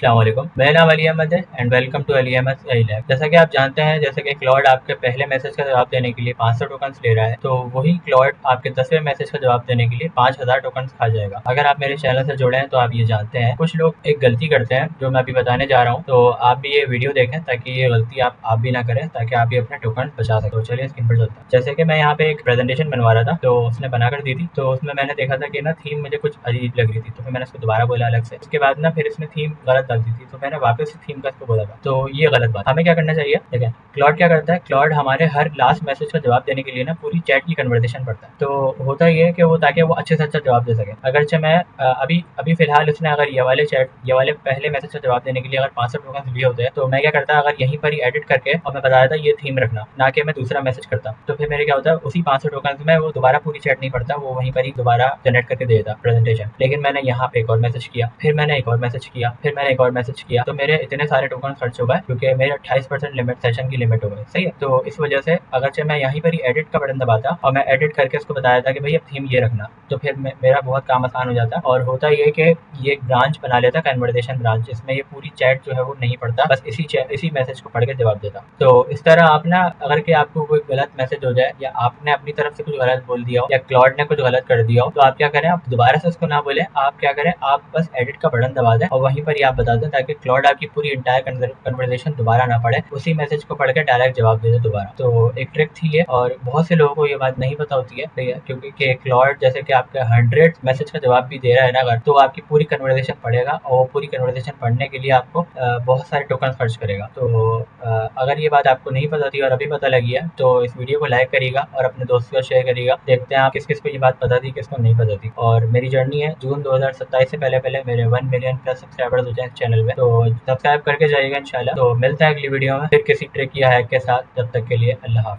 अस्सलामुअलैकुम, मेरा नाम अली अहमद है and welcome to Ali Ahmad AI lab. जैसा कि आप जानते हैं, जैसे कि क्लॉड आपके पहले मैसेज का जवाब देने के लिए 500 टोकन्स ले रहा है, तो वही क्लॉड आपके 10वें मैसेज का जवाब देने के लिए 5000 टोकन्स खा जाएगा। अगर आप मेरे चैनल से जुड़े हैं तो आप ये जानते हैं। कुछ लोग एक गलती करते हैं जो मैं अभी बताने जा रहा हूँ, तो आप भी ये वीडियो देखें ताकि ये गलती आप भी ना करें, ताकि आप भी अपने टोकन बचा सकें। तो चलिए स्क्रीन पर चलते हैं। जैसे कि मैं यहाँ पे एक प्रेजेंटेशन बनवा रहा था, तो उसने बनाकर दी थी, तो उसमें मैंने देखा था कि ना थीम मुझे कुछ अजीब लग रही थी, तो फिर मैंने उसको दोबारा बोला अलग से। उसके बाद ना फिर इसने थीम गलत डाल दी थी, तो मैंने वापस थीम का इसको बोला था। तो ये गलत बात। हमें क्या करना चाहिए? ठीक है, क्लॉड क्या करता है? क्लॉड हमारे हर लास्ट मैसेज का जवाब देने के लिए ना पूरी चैट की कन्वर्सेशन पढ़ता है। तो होता ये है कि वो ताकि वो अच्छे से अच्छा जवाब दे सके। अगरचे मैं अभी अभी फिलहाल उसने अगर ये वाले पहले मैसेज का जवाब देने के लिए अगर 500 टोकन लिए होते हैं, तो मैं क्या करता अगर यहीं पर ही एडिट करके और मैं बता देता ये थीम रखना, ना कि मैं दूसरा मैसेज करता। तो फिर मेरे क्या होता है, उसी 500 टोकन में वो दोबारा पूरी चैट नहीं पढ़ता, वो वहीं पर ही दोबारा जनरेट करके दे देता प्रेजेंटेशन। लेकिन मैंने यहाँ पे एक और मैसेज किया, फिर मैंने एक और मैसेज किया, फिर मैंने एक और मैसेज किया, तो मेरे इतने सारे टोकन खर्च हो गए क्योंकि मेरे 28% लिमिट सेशन की लिमिट हो गई। सही है, तो इस वजह से अगरचे मैं यहीं पर ही एडिट का बटन दबाता और मैं एडिट करके उसको बताया था कि भाई अब थीम ये रखना, तो फिर मेरा बहुत काम आसान हो जाता। और होता ये कि ये एक ब्रांच बना लेता, कन्वर्सेशन ब्रांच, जिसमें ये पूरी चैट जो है वो नहीं पढ़ता, बस इसी मैसेज को पढ़ के जवाब देता। तो इस तरह आप ना, अगर कि आपको कोई गलत मैसेज हो जाए या आपने अपनी तरफ से कुछ गलत बोल दिया हो या क्लॉड ने कुछ गलत कर दिया हो, तो आप क्या करें, आप दोबारा से उसको ना बोले, आप क्या करें, आप बस एडिट का बटन दबा दें और वहीं पर ही आप बता दें, ताकि क्लॉड आपकी पूरी इंटायर कन्वर्सेशन दोबारा ना पढ़े, उसी मैसेज को पढ़ के डायरेक्ट जवाब दे दे दोबारा। तो एक ट्रिक थी ये, और बहुत से लोगों को ये बात नहीं पता होती है, क्योंकि क्लॉड जैसे कि आपका 100 मैसेज का जवाब भी दे रहा है ना, अगर तो आपकी पूरी कन्वर्सेशन पढ़ेगा और वो पूरी कन्वर्सेशन पढ़ने के लिए आपको बहुत सारे टोकन खर्च करेगा। तो अगर ये बात आपको नहीं पता थी और अभी पता लगी है, तो इस वीडियो को लाइक करिएगा और अपने दोस्तों को शेयर करिएगा। देखते हैं आप किस किस को ये बात पता थी, किसको नहीं पता थी। और मेरी जर्नी है जून 2027 से पहले पहले मेरे 1 मिलियन प्लस सब्सक्राइबर्स हो जाए इस चैनल में, तो सब्सक्राइब करके जाइएगा इंशाल्लाह। तो मिलते हैं अगली वीडियो में फिर किसी ट्रिक या हैक के साथ। जब तक के लिए अल्लाह हाफ़िज़।